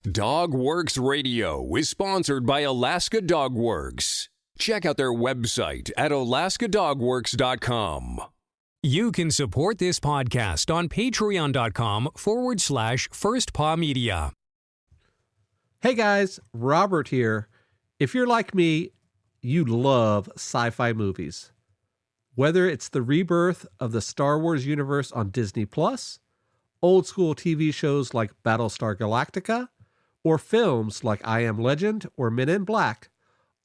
Dogworks Radio is sponsored by Alaska Dogworks. Check out their website at alaskadogworks.com. You can support this podcast on patreon.com/firstpawmedia. Hey guys, Robert here. If you're like me, you love sci-fi movies. Whether it's the rebirth of the Star Wars universe on Disney+, old school TV shows like Battlestar Galactica, or films like I Am Legend or Men in Black,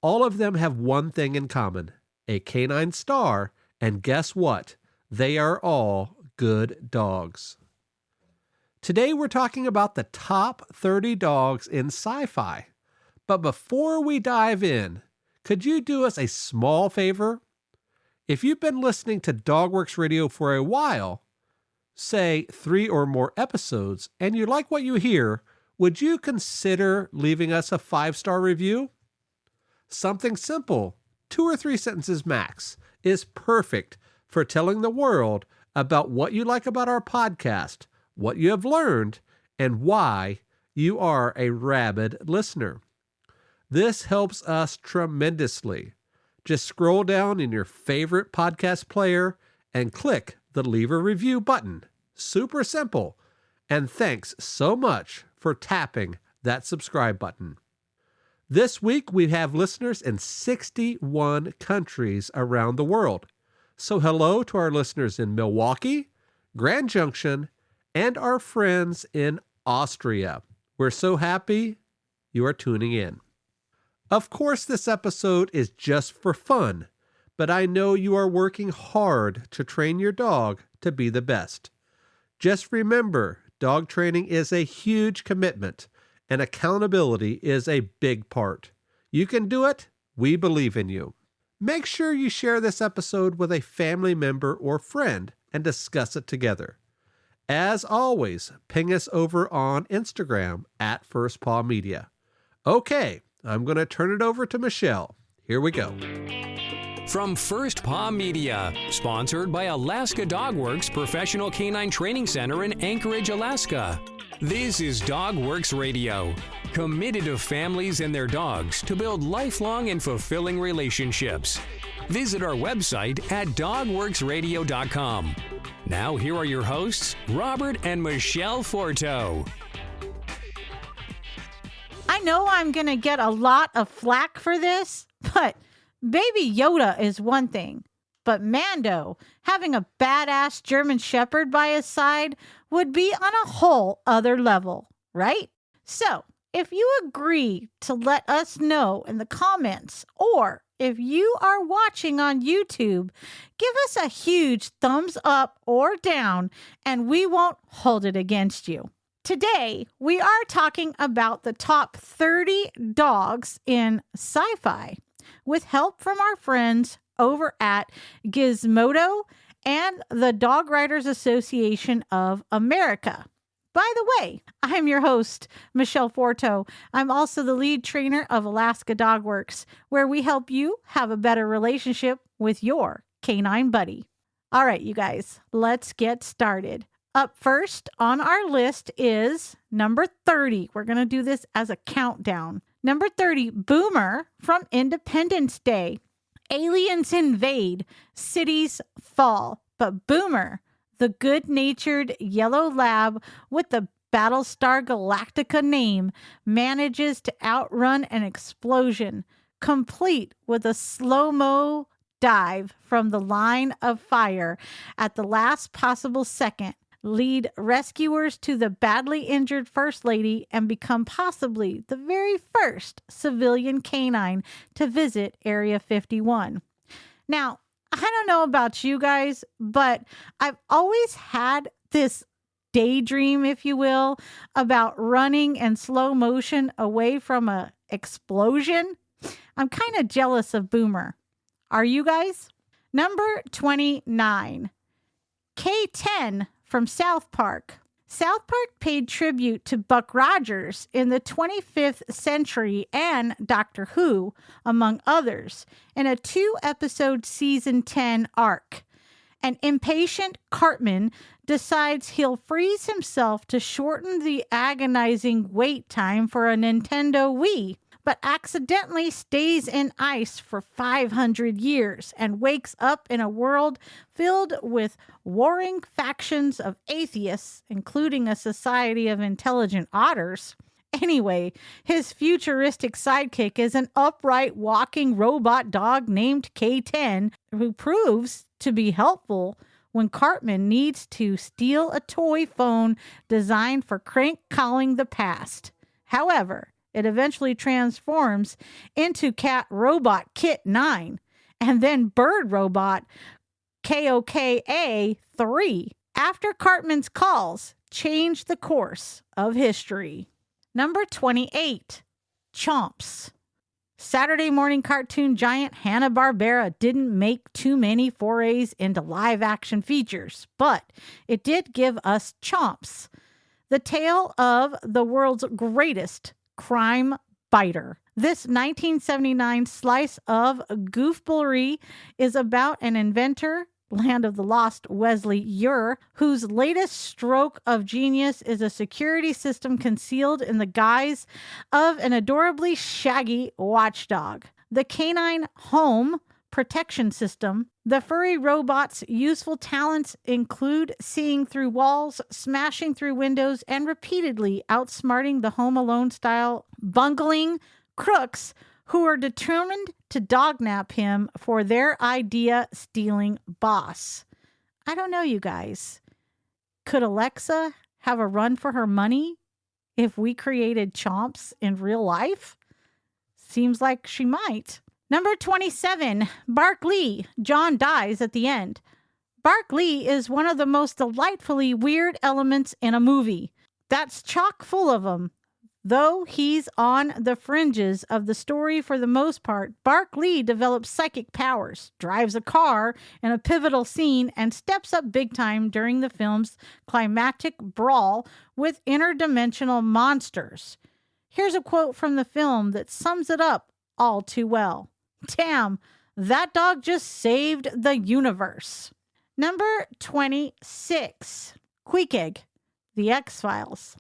all of them have one thing in common: a canine star, and guess what? They are all good dogs. Today we're talking about the top 30 dogs in sci-fi. But before we dive in, could you do us a small favor? If you've been listening to Dogworks Radio for a while, say 3 or more episodes, and you like what you hear, would you consider leaving us a 5-star review? Something simple, 2 or 3 sentences max, is perfect for telling the world about what you like about our podcast, what you have learned, and why you are a rabid listener. This helps us tremendously. Just scroll down in your favorite podcast player and click the Leave a Review button. Super simple. And thanks so much for tapping that subscribe button. This week we have listeners in 61 countries around the world. So hello to our listeners in Milwaukee, Grand Junction, and our friends in Austria. We're so happy you are tuning in. Of course, this episode is just for fun, but I know you are working hard to train your dog to be the best. Just remember, dog training is a huge commitment, and accountability is a big part. You can do it. We believe in you. Make sure you share this episode with a family member or friend and discuss it together. As always, ping us over on Instagram at FirstPawMedia. Okay, I'm going to turn it over to Michelle. Here we go. From First Paw Media, sponsored by Alaska Dogworks Professional Canine Training Center in Anchorage, Alaska. This is Dogworks Radio, committed to families and their dogs to build lifelong and fulfilling relationships. Visit our website at dogworksradio.com. Now here are your hosts, Robert and Michele Forto. I know I'm going to get a lot of flack for this, but Baby Yoda is one thing, but Mando, having a badass German Shepherd by his side, would be on a whole other level, right? So, if you agree to let us know in the comments, or if you are watching on YouTube, give us a huge thumbs up or down, and we won't hold it against you. Today, we are talking about the top 30 dogs in sci-fi, with help from our friends over at Gizmodo and the Dog Writers Association of America. By the way, I'm your host, Michele Forto. I'm also the lead trainer of Alaska Dogworks, where we help you have a better relationship with your canine buddy. All right, you guys, let's get started. Up first on our list is number 30. We're going to do this as a countdown. Number 30, Boomer from Independence Day. Aliens invade, cities fall, but Boomer, the good-natured yellow lab with the Battlestar Galactica name, manages to outrun an explosion, complete with a slow-mo dive from the line of fire at the last possible second, lead rescuers to the badly injured First Lady, and become possibly the very first civilian canine to visit Area 51. Now, I don't know about you guys, but I've always had this daydream, if you will, about running in slow motion away from an explosion. I'm kind of jealous of Boomer. Are you guys? Number 29, K10 from South Park. South Park paid tribute to Buck Rogers in the 25th century and Doctor Who, among others, in a 2-episode season 10 arc. An impatient Cartman decides he'll freeze himself to shorten the agonizing wait time for a Nintendo Wii, but accidentally stays in ice for 500 years and wakes up in a world filled with warring factions of atheists, including a society of intelligent otters. Anyway, his futuristic sidekick is an upright walking robot dog named K10 who proves to be helpful when Cartman needs to steal a toy phone designed for crank calling the past. However, it eventually transforms into cat robot Kit 9 and then bird robot KOKA 3 after Cartman's calls change the course of history. Number 28, Chomps. Saturday morning cartoon giant Hanna-Barbera didn't make too many forays into live-action features, but it did give us Chomps, the tale of the world's greatest crime biter. This 1979 slice of goofballery is about an inventor, Land of the Lost Wesley Ure, whose latest stroke of genius is a security system concealed in the guise of an adorably shaggy watchdog. The canine home protection system. The furry robot's useful talents include seeing through walls, smashing through windows, and repeatedly outsmarting the Home Alone style bungling crooks who are determined to dognap him for their idea-stealing boss. I don't know, you guys. Could Alexa have a run for her money if we created Chomps in real life? Seems like she might. Number 27, Bark Lee. John dies at the end. Bark Lee is one of the most delightfully weird elements in a movie. That's chock full of them. Though he's on the fringes of the story for the most part, Bark Lee develops psychic powers, drives a car in a pivotal scene, and steps up big time during the film's climactic brawl with interdimensional monsters. Here's a quote from the film that sums it up all too well. Damn, that dog just saved the universe. Number 26, Queequeg, The X-Files.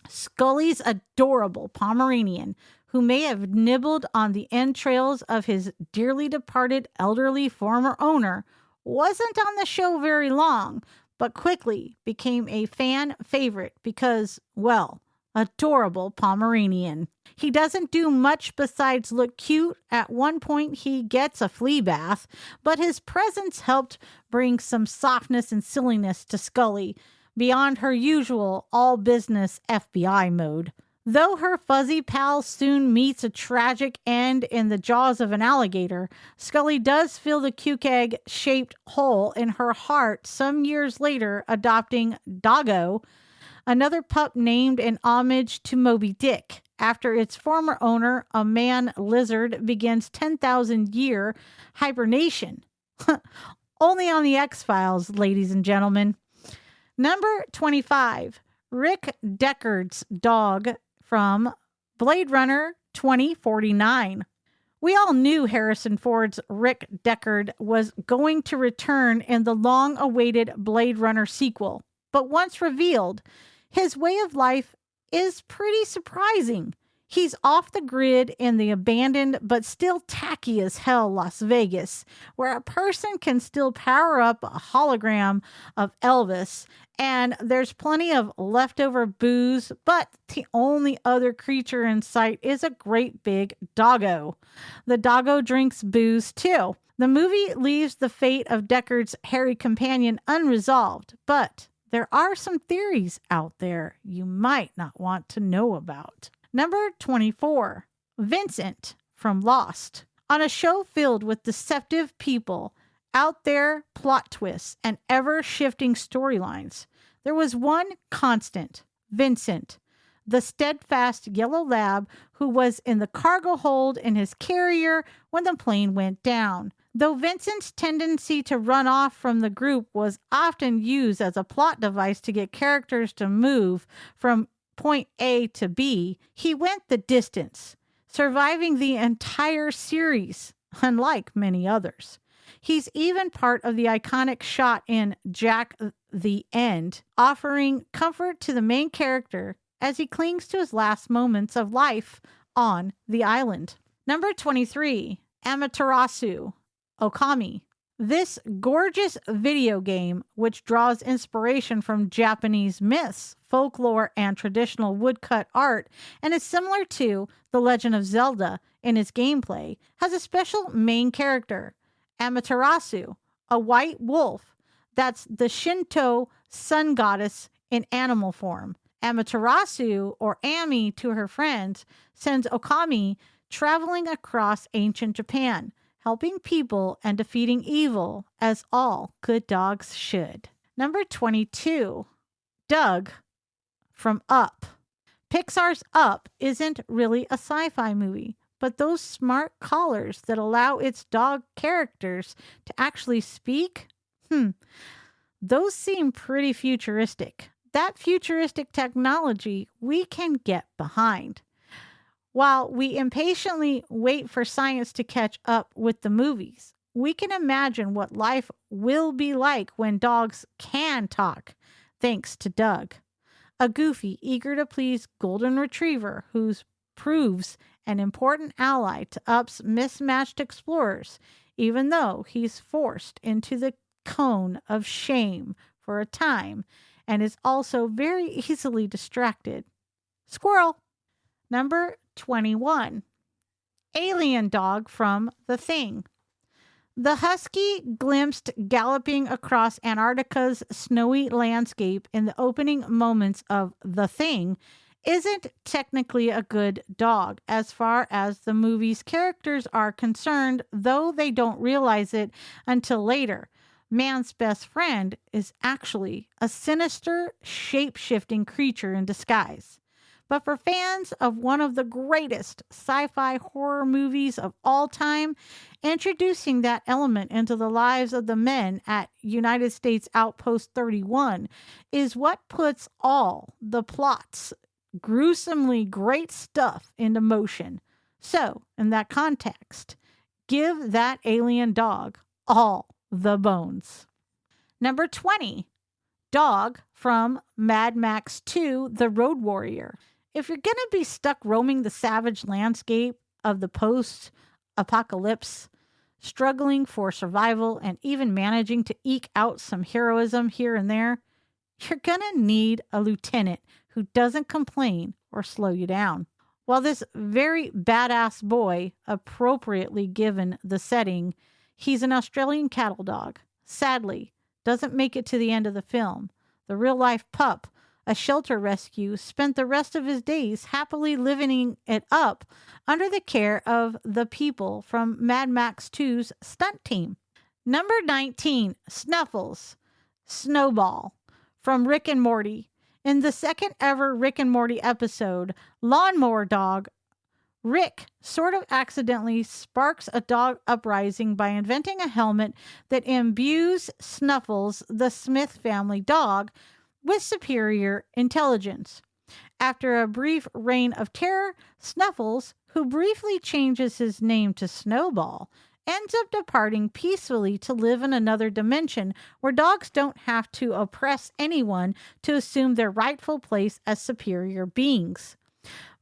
Scully's adorable Pomeranian, who may have nibbled on the entrails of his dearly departed elderly former owner, wasn't on the show very long, but quickly became a fan favorite because, well, adorable Pomeranian. He doesn't do much besides look cute. At one point, he gets a flea bath, but his presence helped bring some softness and silliness to Scully, beyond her usual all-business FBI mode. Though her fuzzy pal soon meets a tragic end in the jaws of an alligator, Scully does fill the Queequeg-shaped hole in her heart some years later, adopting Doggo, another pup named in homage to Moby Dick, after its former owner, a man lizard, begins 10,000-year hibernation. Only on the X-Files, ladies and gentlemen. Number 25, Rick Deckard's dog from Blade Runner 2049. We all knew Harrison Ford's Rick Deckard was going to return in the long-awaited Blade Runner sequel, but once revealed, his way of life is pretty surprising. He's off the grid in the abandoned but still tacky as hell Las Vegas, where a person can still power up a hologram of Elvis, and there's plenty of leftover booze, but the only other creature in sight is a great big doggo. The doggo drinks booze too. The movie leaves the fate of Deckard's hairy companion unresolved, but there are some theories out there you might not want to know about. Number 24, Vincent from Lost. On a show filled with deceptive people, out there plot twists, and ever-shifting storylines, there was one constant, Vincent, the steadfast yellow lab who was in the cargo hold in his carrier when the plane went down. Though Vincent's tendency to run off from the group was often used as a plot device to get characters to move from point A to B, he went the distance, surviving the entire series, unlike many others. He's even part of the iconic shot in Jack the End, offering comfort to the main character as he clings to his last moments of life on the island. Number 23, Amaterasu, Okami. This gorgeous video game, which draws inspiration from Japanese myths, folklore, and traditional woodcut art, and is similar to The Legend of Zelda in its gameplay, has a special main character, Amaterasu, a white wolf that's the Shinto sun goddess in animal form. Amaterasu, or Ami to her friends, sends Okami traveling across ancient Japan, helping people and defeating evil, as all good dogs should. Number 22, Doug from Up. Pixar's Up isn't really a sci-fi movie, but those smart collars that allow its dog characters to actually speak, those seem pretty futuristic. That futuristic technology we can get behind. While we impatiently wait for science to catch up with the movies, we can imagine what life will be like when dogs can talk, thanks to Doug, a goofy, eager to please golden retriever who proves an important ally to Up's mismatched explorers, even though he's forced into the cone of shame for a time and is also very easily distracted. Squirrel. Number 21, Alien Dog from The Thing. The husky glimpsed galloping across Antarctica's snowy landscape in the opening moments of The Thing isn't technically a good dog as far as the movie's characters are concerned, though they don't realize it until later. Man's best friend is actually a sinister, shape-shifting creature in disguise. But for fans of one of the greatest sci-fi horror movies of all time, introducing that element into the lives of the men at United States Outpost 31 is what puts all the plot's gruesomely great stuff into motion. So, in that context, give that alien dog all the bones. Number 20, Dog from Mad Max 2, The Road Warrior. If you're going to be stuck roaming the savage landscape of the post-apocalypse, struggling for survival and even managing to eke out some heroism here and there, you're going to need a lieutenant who doesn't complain or slow you down. While this very badass boy, appropriately given the setting, he's an Australian cattle dog, sadly, doesn't make it to the end of the film. The real-life pup, a shelter rescue, spent the rest of his days happily living it up under the care of the people from Mad Max 2's stunt team. Number 19, Snuffles, Snowball, from Rick and Morty. In the second ever Rick and Morty episode, Lawnmower Dog, Rick sort of accidentally sparks a dog uprising by inventing a helmet that imbues Snuffles, the Smith family dog, with superior intelligence. After a brief reign of terror, Snuffles, who briefly changes his name to Snowball, ends up departing peacefully to live in another dimension where dogs don't have to oppress anyone to assume their rightful place as superior beings.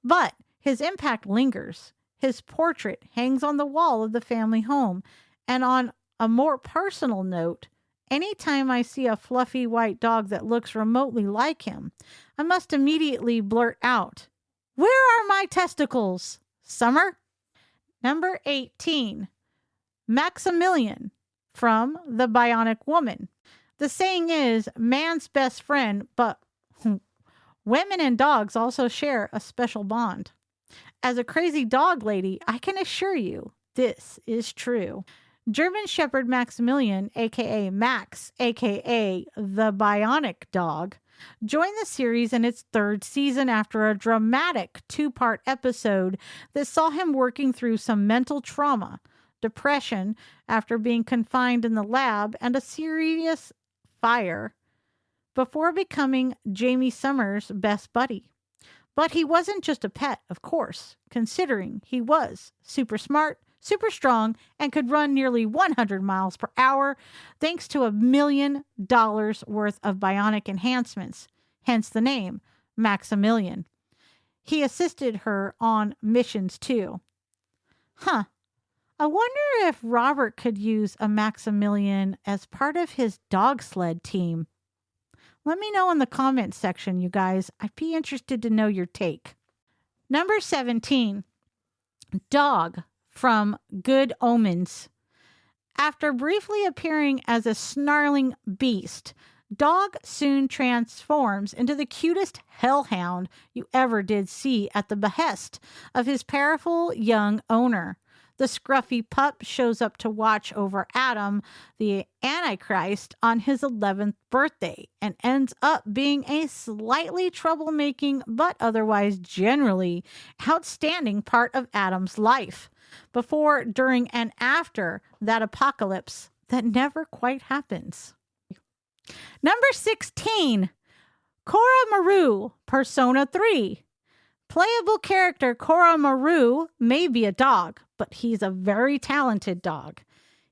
But his impact lingers. His portrait hangs on the wall of the family home, and on a more personal note, anytime I see a fluffy white dog that looks remotely like him, I must immediately blurt out, "Where are my testicles, Summer?" Number 18, Maximilian from The Bionic Woman. The saying is man's best friend, but women and dogs also share a special bond. As a crazy dog lady, I can assure you this is true. German Shepherd Maximilian, aka Max, aka the Bionic Dog, joined the series in its third season after a dramatic 2-part episode that saw him working through some mental trauma, depression after being confined in the lab, and a serious fire before becoming Jamie Summers' best buddy. But he wasn't just a pet, of course, considering he was super smart, super strong, and could run nearly 100 miles per hour thanks to $1 million worth of bionic enhancements, hence the name, Maximilian. He assisted her on missions too. I wonder if Robert could use a Maximilian as part of his dog sled team. Let me know in the comments section, you guys. I'd be interested to know your take. Number 17, Dog from Good Omens. After briefly appearing as a snarling beast, Dog soon transforms into the cutest hellhound you ever did see at the behest of his powerful young owner. The scruffy pup shows up to watch over Adam, the Antichrist, on his 11th birthday and ends up being a slightly troublemaking but otherwise generally outstanding part of Adam's life before, during, and after that apocalypse that never quite happens. Number 16, Cora Maru, Persona 3. Playable character Cora Maru may be a dog, but he's a very talented dog.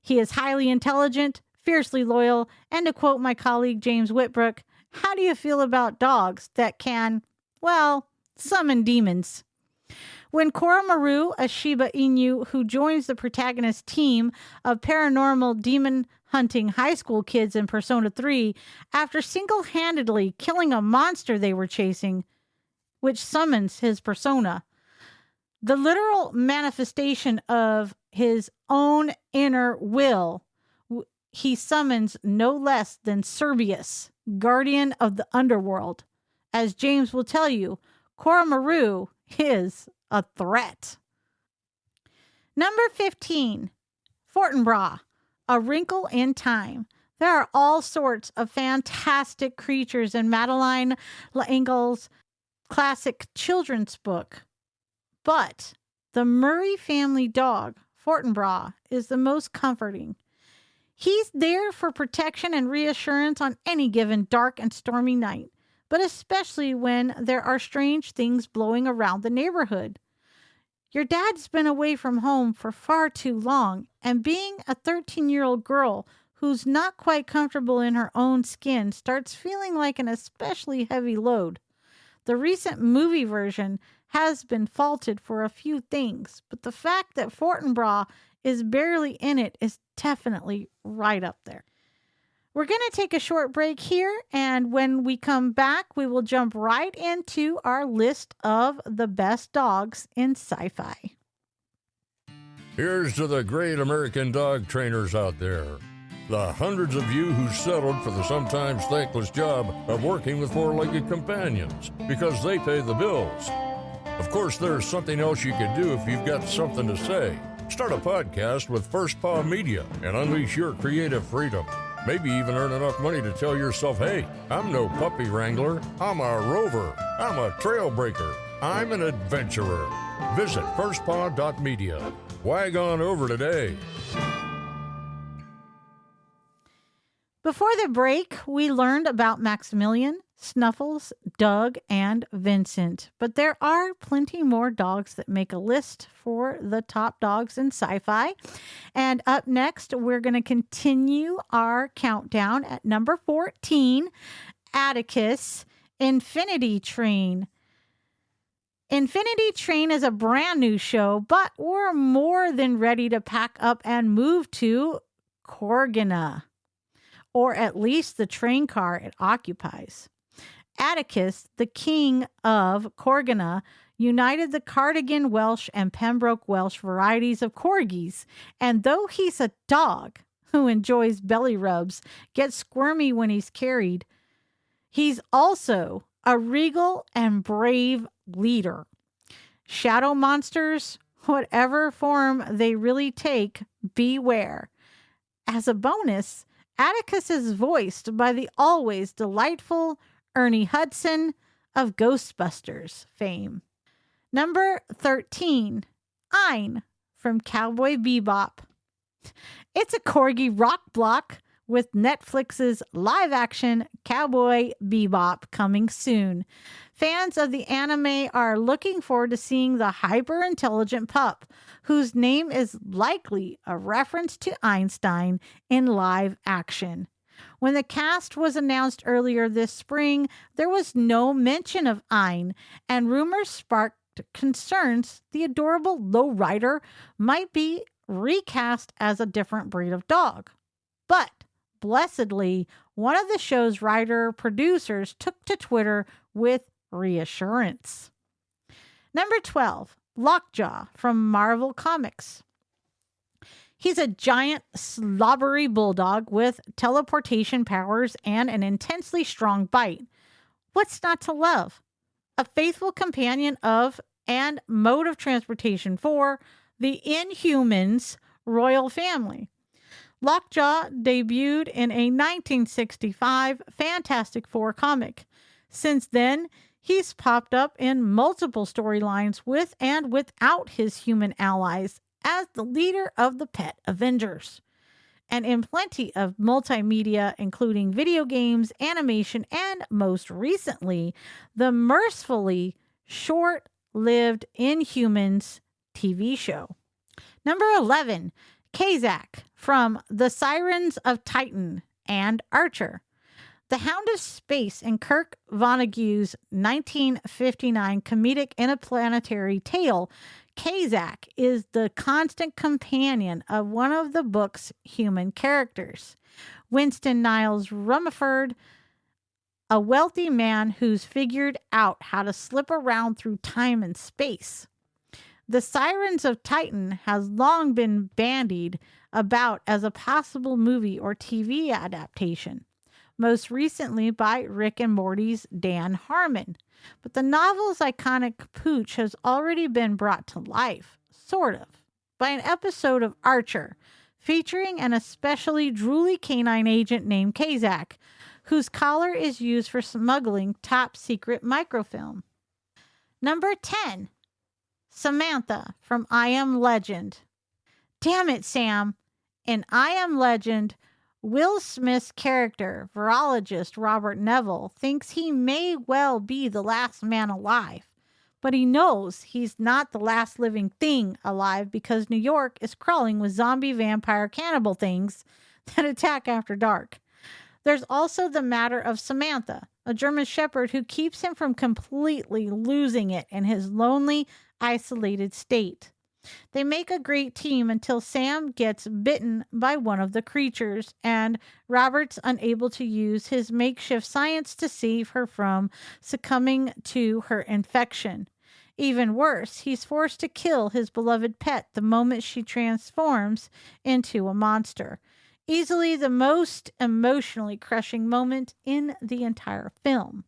He is highly intelligent, fiercely loyal, and to quote my colleague James Whitbrook, how do you feel about dogs that can, well, summon demons? When Cora Maru, a Shiba Inu who joins the protagonist's team of paranormal demon hunting high school kids in Persona 3 after single-handedly killing a monster they were chasing, which summons his persona, the literal manifestation of his own inner will, he summons no less than Cerberus, guardian of the underworld. As James will tell you, Cora Maru is a threat. Number 15, Fortinbras, A Wrinkle in Time. There are all sorts of fantastic creatures in Madeleine L'Engle's classic children's book, but the Murray family dog, Fortinbras, is the most comforting. He's there for protection and reassurance on any given dark and stormy night, but especially when there are strange things blowing around the neighborhood. Your dad's been away from home for far too long, and being a 13-year-old girl who's not quite comfortable in her own skin starts feeling like an especially heavy load. The recent movie version has been faulted for a few things, but the fact that Fortinbras is barely in it is definitely right up there. We're going to take a short break here, and when we come back, we will jump right into our list of the best dogs in sci-fi. Here's to the great American dog trainers out there. The hundreds of you who settled for the sometimes thankless job of working with four-legged companions because they pay the bills. Of course, there's something else you can do if you've got something to say. Start a podcast with First Paw Media and unleash your creative freedom. Maybe even earn enough money to tell yourself, hey, I'm no puppy wrangler, I'm a rover, I'm a trailbreaker, I'm an adventurer. Visit firstpaw.media. Wag on over today. Before the break, we learned about Maximilian, Snuffles, Doug, and Vincent. But there are plenty more dogs that make a list for the top dogs in sci-fi. And up next, we're going to continue our countdown at number 14, Atticus, Infinity Train. Infinity Train is a brand new show, but we're more than ready to pack up and move to Corgina, or at least the train car it occupies. Atticus, the king of Corgina, united the Cardigan Welsh and Pembroke Welsh varieties of corgis, and though he's a dog who enjoys belly rubs, gets squirmy when he's carried, he's also a regal and brave leader. Shadow monsters, whatever form they really take, beware. As a bonus, Atticus is voiced by the always delightful Ernie Hudson of Ghostbusters fame. Number 13, Ein from Cowboy Bebop. It's a corgi rock block with Netflix's live-action Cowboy Bebop coming soon. Fans of the anime are looking forward to seeing the hyper-intelligent pup, whose name is likely a reference to Einstein, in live action. When the cast was announced earlier this spring, there was no mention of Ein, and rumors sparked concerns the adorable lowrider might be recast as a different breed of dog. But blessedly, one of the show's writer-producers took to Twitter with reassurance. Number 12, Lockjaw from Marvel Comics. He's a giant, slobbery bulldog with teleportation powers and an intensely strong bite. What's not to love? A faithful companion of and mode of transportation for the Inhumans royal family. Lockjaw debuted in a 1965 Fantastic Four comic. Since then, he's popped up in multiple storylines with and without his human allies as the leader of the Pet Avengers, and in plenty of multimedia, including video games, animation, and most recently, the mercifully short-lived Inhumans TV show. Number 11, Kazak from The Sirens of Titan and Archer. The Hound of Space in Kirk Vonnegut's 1959 comedic interplanetary tale, Kazak is the constant companion of one of the book's human characters, Winston Niles Rumford, a wealthy man who's figured out how to slip around through time and space. The Sirens of Titan has long been bandied about as a possible movie or TV adaptation, most recently by Rick and Morty's Dan Harmon. But the novel's iconic pooch has already been brought to life, sort of, by an episode of Archer, featuring an especially drooly canine agent named Kazak, whose collar is used for smuggling top-secret microfilm. Number 10, Samantha from I Am Legend. Damn it, Sam. In I Am Legend, Will Smith's character, virologist Robert Neville, thinks he may well be the last man alive, but he knows he's not the last living thing alive because New York is crawling with zombie vampire cannibal things that attack after dark. There's also the matter of Samantha, a German shepherd who keeps him from completely losing it in his lonely, isolated state. They make a great team until Sam gets bitten by one of the creatures, and Robert's unable to use his makeshift science to save her from succumbing to her infection. Even worse, he's forced to kill his beloved pet the moment she transforms into a monster. Easily the most emotionally crushing moment in the entire film.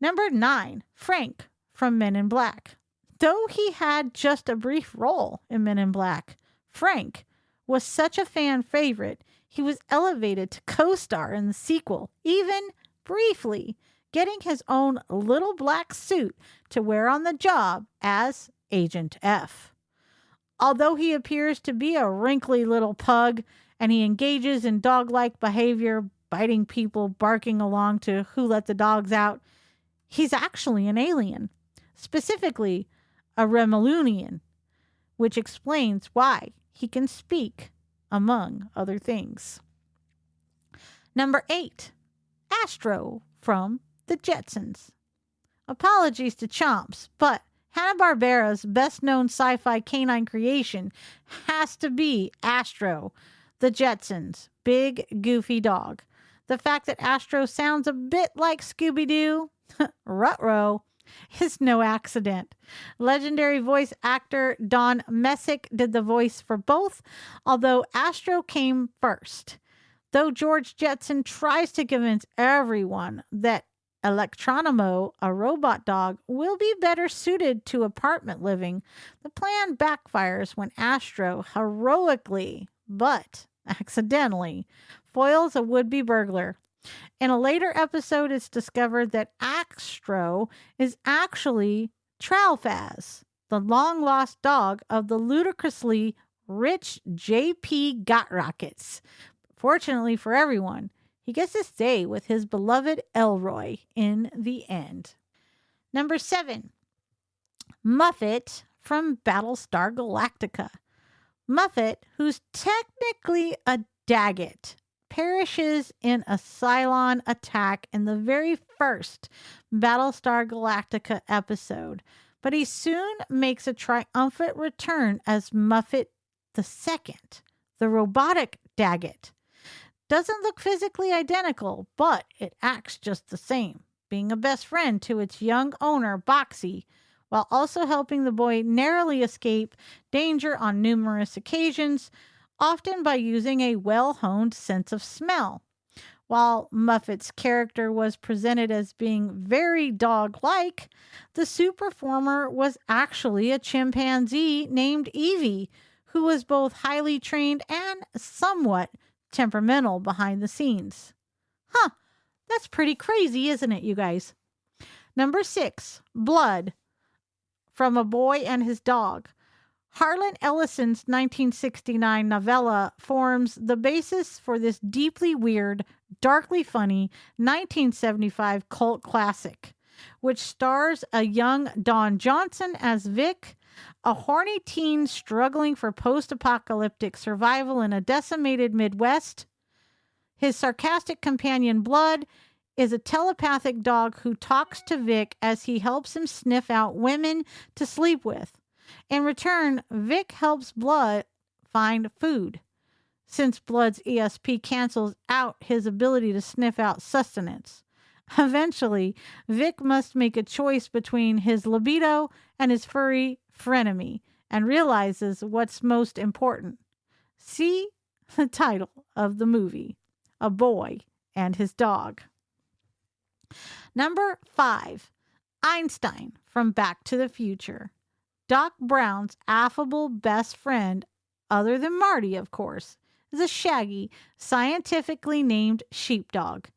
Number 9, Frank from Men in Black. Though he had just a brief role in Men in Black, Frank was such a fan favorite, he was elevated to co-star in the sequel, even briefly, getting his own little black suit to wear on the job as Agent F. Although he appears to be a wrinkly little pug, and he engages in dog-like behavior, biting people, barking along to Who Let the Dogs Out, he's actually an alien. Specifically, a Remulunian, which explains why he can speak, among other things. Number 8, Astro from The Jetsons. Apologies to Chomps, but Hanna-Barbera's best-known sci-fi canine creation has to be Astro, the Jetsons' big, goofy dog. The fact that Astro sounds a bit like Scooby-Doo, ruh-roh, is no accident. Legendary voice actor Don Messick did the voice for both, although Astro came first. Though George Jetson tries to convince everyone that Electronimo, a robot dog, will be better suited to apartment living, the plan backfires when Astro heroically, but accidentally, foils a would-be burglar. In a later episode, it's discovered that Astro is actually Tralfaz, the long-lost dog of the ludicrously rich J.P. Gotrockets, Fortunately for everyone, he gets to stay with his beloved Elroy in the end. Number 7, Muffet from Battlestar Galactica. Muffet, who's technically a Daggett, perishes in a Cylon attack in the very first Battlestar Galactica episode, but he soon makes a triumphant return as Muffet II, the robotic Daggett. Doesn't look physically identical, but it acts just the same, being a best friend to its young owner, Boxy, while also helping the boy narrowly escape danger on numerous occasions, often by using a well-honed sense of smell. While Muffet's character was presented as being very dog-like, the suit performer was actually a chimpanzee named Evie, who was both highly trained and somewhat temperamental behind the scenes. Huh, that's pretty crazy, isn't it, you guys? Number 6, Blood from A Boy and His Dog. Harlan Ellison's 1969 novella forms the basis for this deeply weird, darkly funny 1975 cult classic, which stars a young Don Johnson as Vic, a horny teen struggling for post-apocalyptic survival in a decimated Midwest. His sarcastic companion Blood is a telepathic dog who talks to Vic as he helps him sniff out women to sleep with. In return, Vic helps Blood find food, since Blood's ESP cancels out his ability to sniff out sustenance. Eventually, Vic must make a choice between his libido and his furry frenemy and realizes what's most important. See the title of the movie, A Boy and His Dog. Number 5, Einstein from Back to the Future. Doc Brown's affable best friend, other than Marty, of course, is a shaggy, scientifically named sheepdog.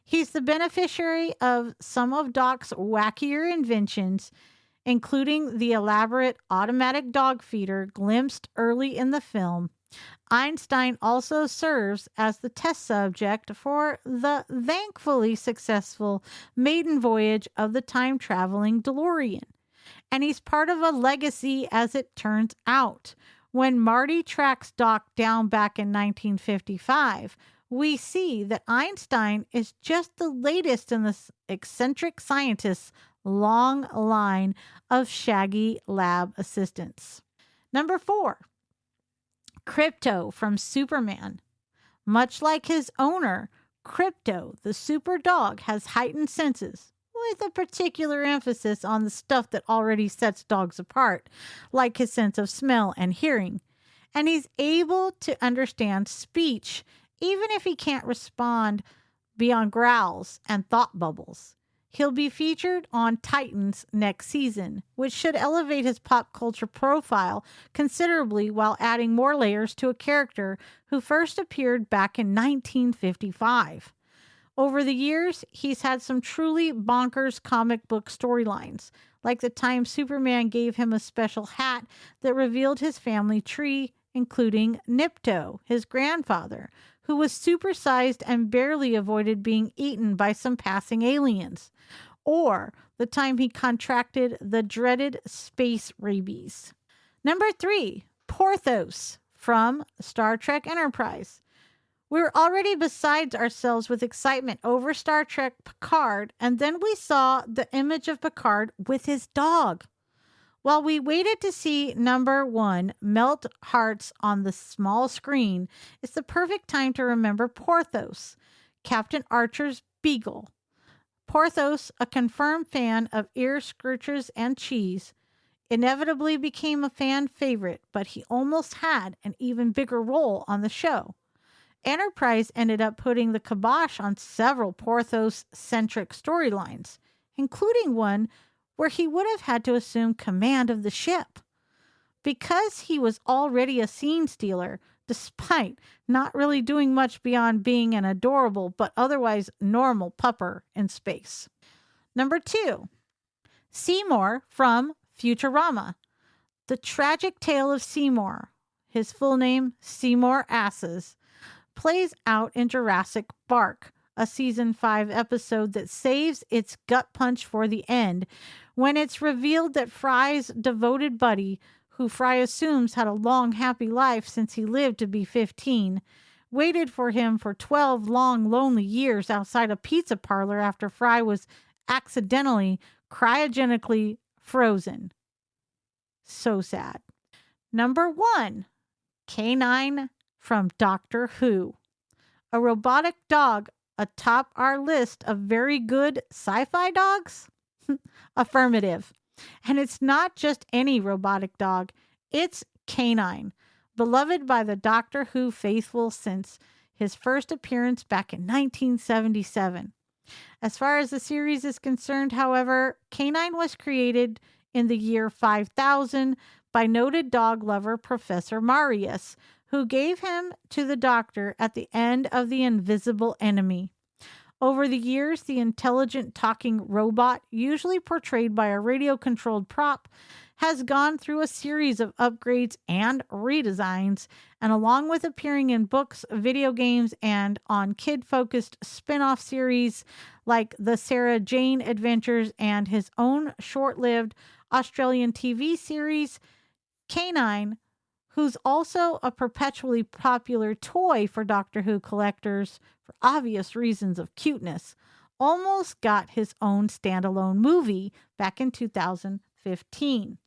He's the beneficiary of some of Doc's wackier inventions, including the elaborate automatic dog feeder glimpsed early in the film. Einstein also serves as the test subject for the thankfully successful maiden voyage of the time-traveling DeLorean. And he's part of a legacy as it turns out. When Marty tracks Doc down back in 1955, we see that Einstein is just the latest in this eccentric scientist's long line of shaggy lab assistants. Number 4, Crypto from Superman. Much like his owner, Crypto, the super dog, has heightened senses, with a particular emphasis on the stuff that already sets dogs apart, like his sense of smell and hearing. And he's able to understand speech, even if he can't respond beyond growls and thought bubbles. He'll be featured on Titans next season, which should elevate his pop culture profile considerably while adding more layers to a character who first appeared back in 1955. Over the years, he's had some truly bonkers comic book storylines, like the time Superman gave him a special hat that revealed his family tree, including Nipto, his grandfather, who was supersized and barely avoided being eaten by some passing aliens, or the time he contracted the dreaded space rabies. Number 3, Porthos from Star Trek Enterprise. We were already beside ourselves with excitement over Star Trek Picard, and then we saw the image of Picard with his dog. While we waited to see number 1 melt hearts on the small screen, it's the perfect time to remember Porthos, Captain Archer's beagle. Porthos, a confirmed fan of ear scritches and cheese, inevitably became a fan favorite, but he almost had an even bigger role on the show. Enterprise ended up putting the kibosh on several Porthos-centric storylines, including one where he would have had to assume command of the ship. Because he was already a scene stealer, despite not really doing much beyond being an adorable but otherwise normal pupper in space. Number 2, Seymour from Futurama. The tragic tale of Seymour, his full name, Seymour Asses, plays out in Jurassic Bark, a season 5 episode that saves its gut punch for the end when it's revealed that Fry's devoted buddy, who Fry assumes had a long, happy life since he lived to be 15, waited for him for 12 long, lonely years outside a pizza parlor after Fry was accidentally cryogenically frozen. So sad. Number 1, Canine from Doctor Who. A robotic dog atop our list of very good sci-fi dogs? Affirmative. And it's not just any robotic dog. It's Canine, beloved by the Doctor Who faithful since his first appearance back in 1977. As far as the series is concerned, however, Canine was created in the year 5000 by noted dog lover Professor Marius, who gave him to the Doctor at the end of The Invisible Enemy. Over the years, the intelligent talking robot, usually portrayed by a radio-controlled prop, has gone through a series of upgrades and redesigns, and along with appearing in books, video games, and on kid-focused spin-off series like the Sarah Jane Adventures and his own short-lived Australian TV series, Canine, who's also a perpetually popular toy for Doctor Who collectors for obvious reasons of cuteness, almost got his own standalone movie back in 2015.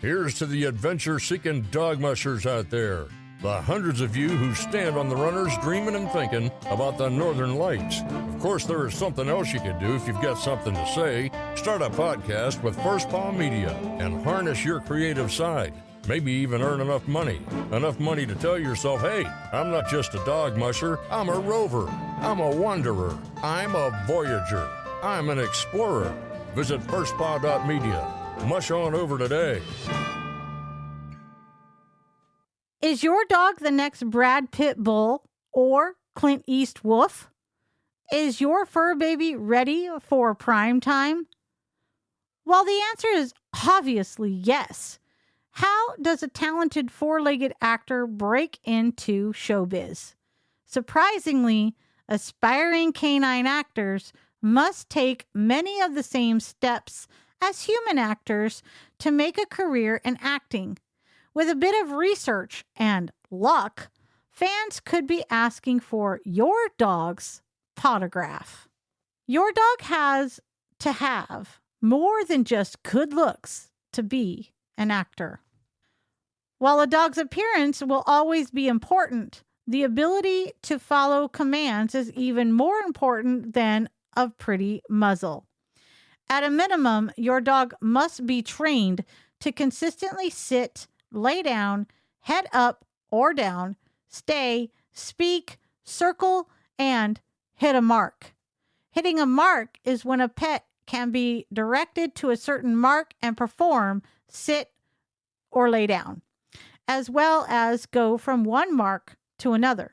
Here's to the adventure-seeking dog mushers out there. The hundreds of you who stand on the runners dreaming and thinking about the Northern Lights. Of course, there is something else you can do if you've got something to say. Start a podcast with First Paw Media and harness your creative side. Maybe even earn enough money to tell yourself, hey, I'm not just a dog musher, I'm a rover, I'm a wanderer, I'm a voyager, I'm an explorer. Visit firstpaw.media. Mush on over today. Is your dog the next Brad Pitt Bull or Clint East Wolf? Is your fur baby ready for prime time? Well, the answer is obviously yes. How does a talented four-legged actor break into showbiz? Surprisingly, aspiring canine actors must take many of the same steps as human actors to make a career in acting. With a bit of research and luck, fans could be asking for your dog's autograph. Your dog has to have more than just good looks to be an actor. While a dog's appearance will always be important, the ability to follow commands is even more important than a pretty muzzle. At a minimum, your dog must be trained to consistently sit, lay down, head up or down, stay, speak, circle, and hit a mark. Hitting a mark is when a pet can be directed to a certain mark and perform, sit, or lay down, as well as go from one mark to another.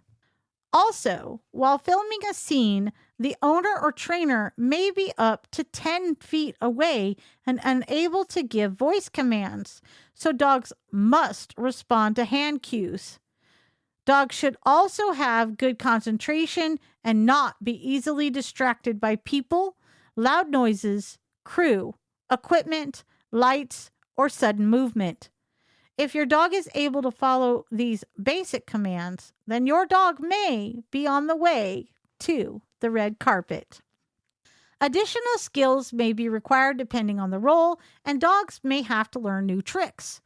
Also, while filming a scene, the owner or trainer may be up to 10 feet away and unable to give voice commands, so dogs must respond to hand cues. Dogs should also have good concentration and not be easily distracted by people, loud noises, crew, equipment, lights, or sudden movement. If your dog is able to follow these basic commands, then your dog may be on the way to the red carpet. Additional skills may be required depending on the role, and dogs may have to learn new tricks.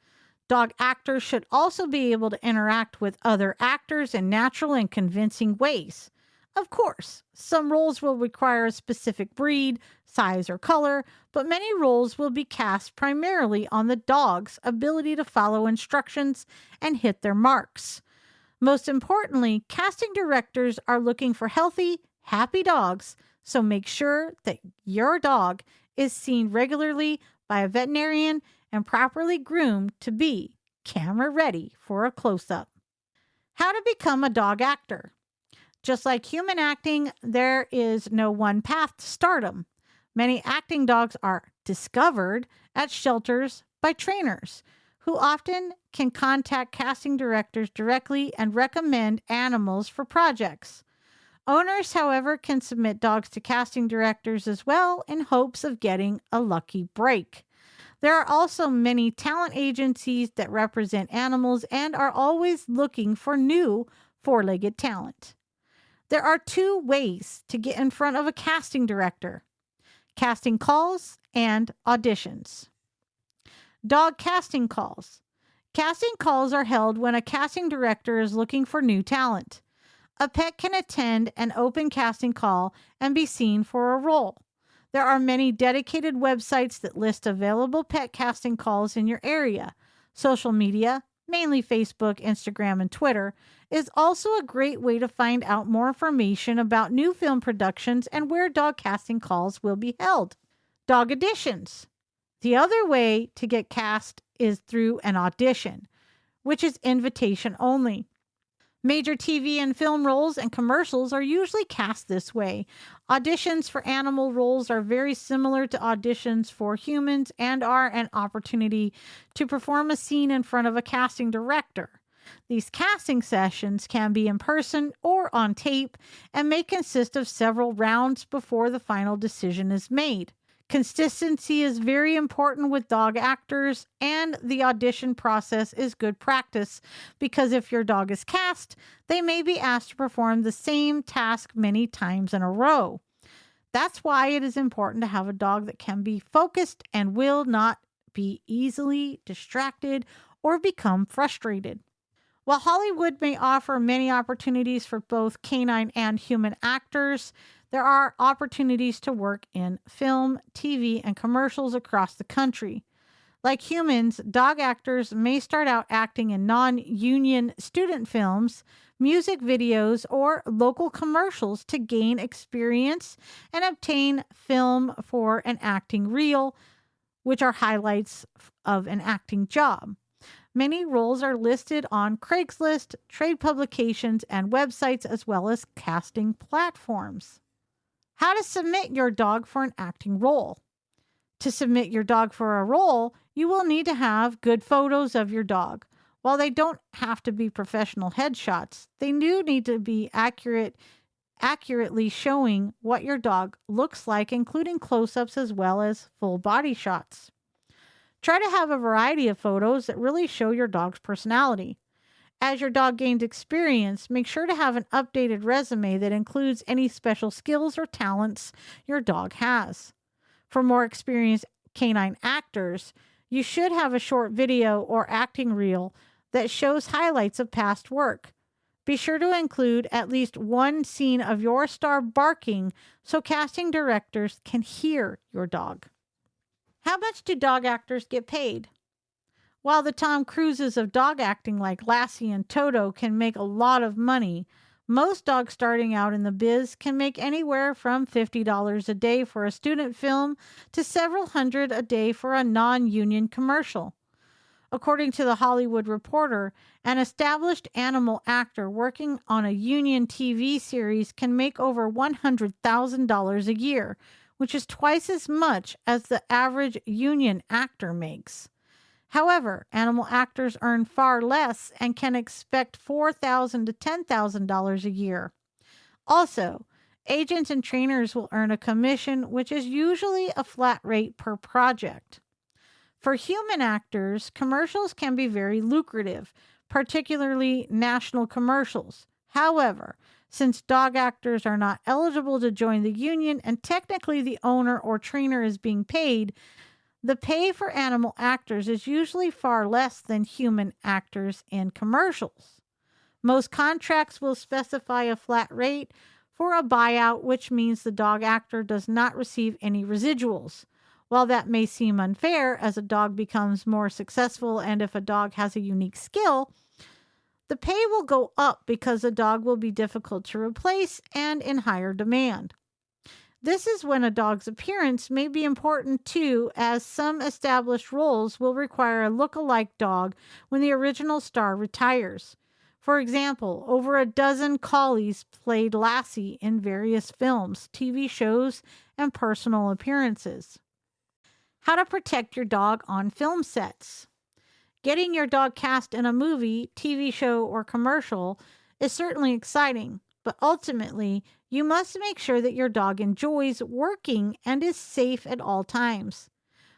Dog actors should also be able to interact with other actors in natural and convincing ways. Of course, some roles will require a specific breed, size, or color, but many roles will be cast primarily on the dog's ability to follow instructions and hit their marks. Most importantly, casting directors are looking for healthy, happy dogs, so make sure that your dog is seen regularly by a veterinarian and properly groomed to be camera ready for a close-up. How to become a dog actor. Just like human acting, there is no one path to stardom. Many acting dogs are discovered at shelters by trainers who often can contact casting directors directly and recommend animals for projects. Owners, however, can submit dogs to casting directors as well in hopes of getting a lucky break. There are also many talent agencies that represent animals and are always looking for new four-legged talent. There are two ways to get in front of a casting director: casting calls and auditions. Dog casting calls. Casting calls are held when a casting director is looking for new talent. A pet can attend an open casting call and be seen for a role. There are many dedicated websites that list available pet casting calls in your area. Social media, mainly Facebook, Instagram, and Twitter, is also a great way to find out more information about new film productions and where dog casting calls will be held. Dog auditions. The other way to get cast is through an audition, which is invitation only. Major TV and film roles and commercials are usually cast this way. Auditions for animal roles are very similar to auditions for humans and are an opportunity to perform a scene in front of a casting director. These casting sessions can be in person or on tape and may consist of several rounds before the final decision is made. Consistency is very important with dog actors, and the audition process is good practice because if your dog is cast, they may be asked to perform the same task many times in a row. That's why it is important to have a dog that can be focused and will not be easily distracted or become frustrated. While Hollywood may offer many opportunities for both canine and human actors, there are opportunities to work in film, TV, and commercials across the country. Like humans, dog actors may start out acting in non-union student films, music videos, or local commercials to gain experience and obtain film for an acting reel, which are highlights of an acting job. Many roles are listed on Craigslist, trade publications, and websites, as well as casting platforms. How to submit your dog for an acting role. To submit your dog for a role, you will need to have good photos of your dog. While they don't have to be professional headshots, they do need to be accurately showing what your dog looks like, including close-ups as well as full body shots. Try to have a variety of photos that really show your dog's personality. As your dog gains experience, make sure to have an updated resume that includes any special skills or talents your dog has. For more experienced canine actors, you should have a short video or acting reel that shows highlights of past work. Be sure to include at least one scene of your star barking so casting directors can hear your dog. How much do dog actors get paid? While the Tom Cruises of dog acting like Lassie and Toto can make a lot of money, most dogs starting out in the biz can make anywhere from $50 a day for a student film to several hundred a day for a non-union commercial. According to The Hollywood Reporter, an established animal actor working on a union TV series can make over $100,000 a year, which is twice as much as the average union actor makes. However, animal actors earn far less and can expect $4,000 to $10,000 a year. Also, agents and trainers will earn a commission, which is usually a flat rate per project. For human actors, commercials can be very lucrative, particularly national commercials. However, since dog actors are not eligible to join the union and technically the owner or trainer is being paid, the pay for animal actors is usually far less than human actors in commercials. Most contracts will specify a flat rate for a buyout, which means the dog actor does not receive any residuals. While that may seem unfair as a dog becomes more successful and if a dog has a unique skill, the pay will go up because the dog will be difficult to replace and in higher demand. This is when a dog's appearance may be important too, as some established roles will require a look-alike dog when the original star retires. For example, over a dozen collies played Lassie in various films, TV shows, and personal appearances. How to protect your dog on film sets. Getting your dog cast in a movie, TV show, or commercial is certainly exciting, but ultimately, you must make sure that your dog enjoys working and is safe at all times.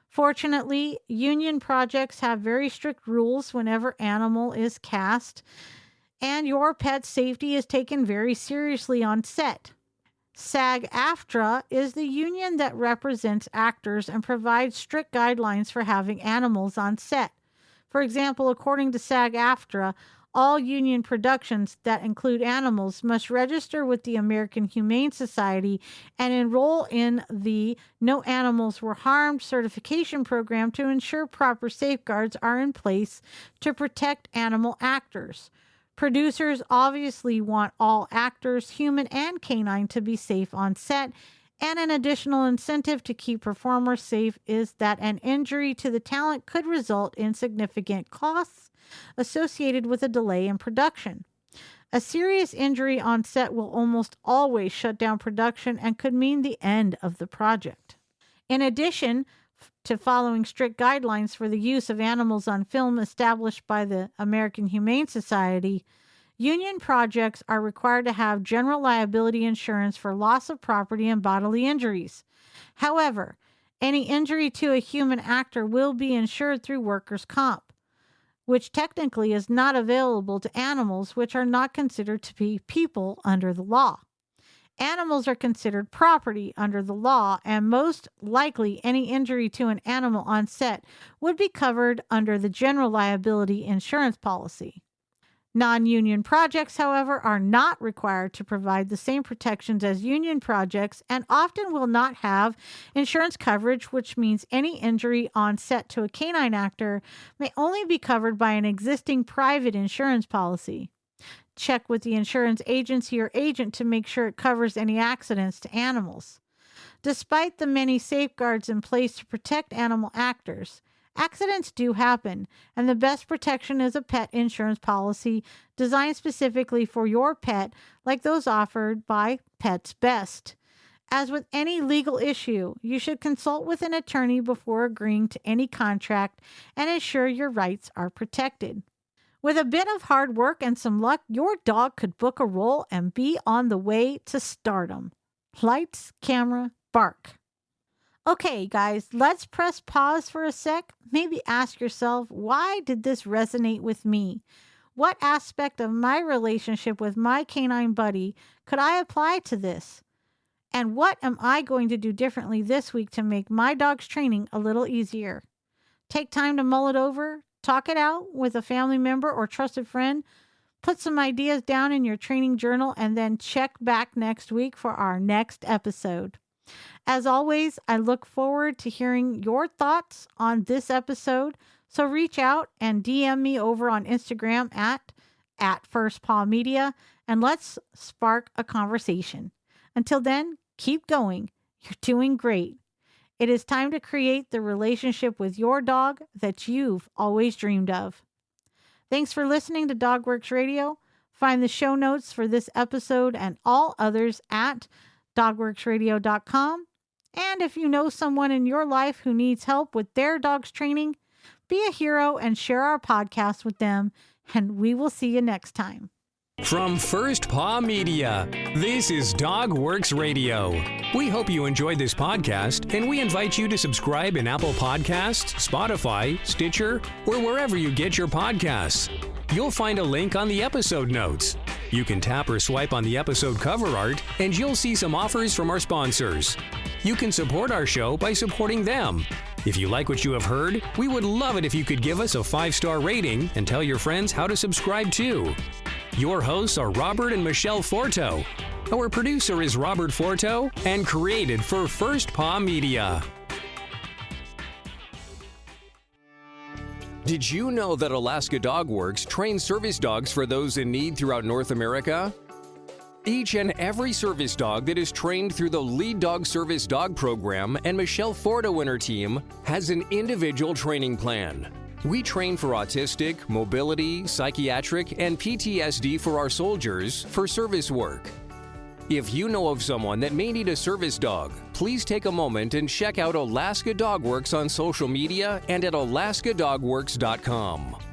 Fortunately, union projects have very strict rules whenever animal is cast, and your pet's safety is taken very seriously on set. SAG-AFTRA is the union that represents actors and provides strict guidelines for having animals on set. For example, according to SAG-AFTRA, all union productions that include animals must register with the American Humane Society and enroll in the No Animals Were Harmed certification program to ensure proper safeguards are in place to protect animal actors. Producers obviously want all actors, human and canine, to be safe on set, and an additional incentive to keep performers safe is that an injury to the talent could result in significant costs associated with a delay in production. A serious injury on set will almost always shut down production and could mean the end of the project. In addition to following strict guidelines for the use of animals on film established by the American Humane Society, union projects are required to have general liability insurance for loss of property and bodily injuries. However, any injury to a human actor will be insured through workers' comp, which technically is not available to animals which are not considered to be people under the law. Animals are considered property under the law, and most likely any injury to an animal on set would be covered under the general liability insurance policy. Non-union projects, however, are not required to provide the same protections as union projects and often will not have insurance coverage, which means any injury on set to a canine actor may only be covered by an existing private insurance policy. Check with the insurance agency or agent to make sure it covers any accidents to animals. Despite the many safeguards in place to protect animal actors, accidents do happen, and the best protection is a pet insurance policy designed specifically for your pet, like those offered by Pets Best. As with any legal issue, you should consult with an attorney before agreeing to any contract and ensure your rights are protected. With a bit of hard work and some luck, your dog could book a role and be on the way to stardom. Lights, camera, bark. Okay, guys, let's press pause for a sec. Maybe ask yourself, why did this resonate with me? What aspect of my relationship with my canine buddy could I apply to this? And what am I going to do differently this week to make my dog's training a little easier? Take time to mull it over, talk it out with a family member or trusted friend, put some ideas down in your training journal, and then check back next week for our next episode. As always, I look forward to hearing your thoughts on this episode, so reach out and DM me over on Instagram at @FirstPawMedia, and let's spark a conversation. Until then, keep going. You're doing great. It is time to create the relationship with your dog that you've always dreamed of. Thanks for listening to DogWorks Radio. Find the show notes for this episode and all others at dogworksradio.com. And if you know someone in your life who needs help with their dog's training, be a hero and share our podcast with them, and we will see you next time. From First Paw Media, this is DogWorks Radio. We hope you enjoyed this podcast, and we invite you to subscribe in Apple Podcasts, Spotify, Stitcher, or wherever you get your podcasts. You'll find a link on the episode notes. You can tap or swipe on the episode cover art, and you'll see some offers from our sponsors. You can support our show by supporting them. If you like what you have heard, we would love it if you could give us a 5-star rating and tell your friends how to subscribe too. Your hosts are Robert and Michele Forto. Our producer is Robert Forto and created for First Paw Media. Did you know that Alaska Dog Works trains service dogs for those in need throughout North America? Each and every service dog that is trained through the Lead Dog Service Dog Program and Michele Forto and her team has an individual training plan. We train for autistic, mobility, psychiatric, and PTSD for our soldiers for service work. If you know of someone that may need a service dog, please take a moment and check out Alaska Dog Works on social media and at alaskadogworks.com.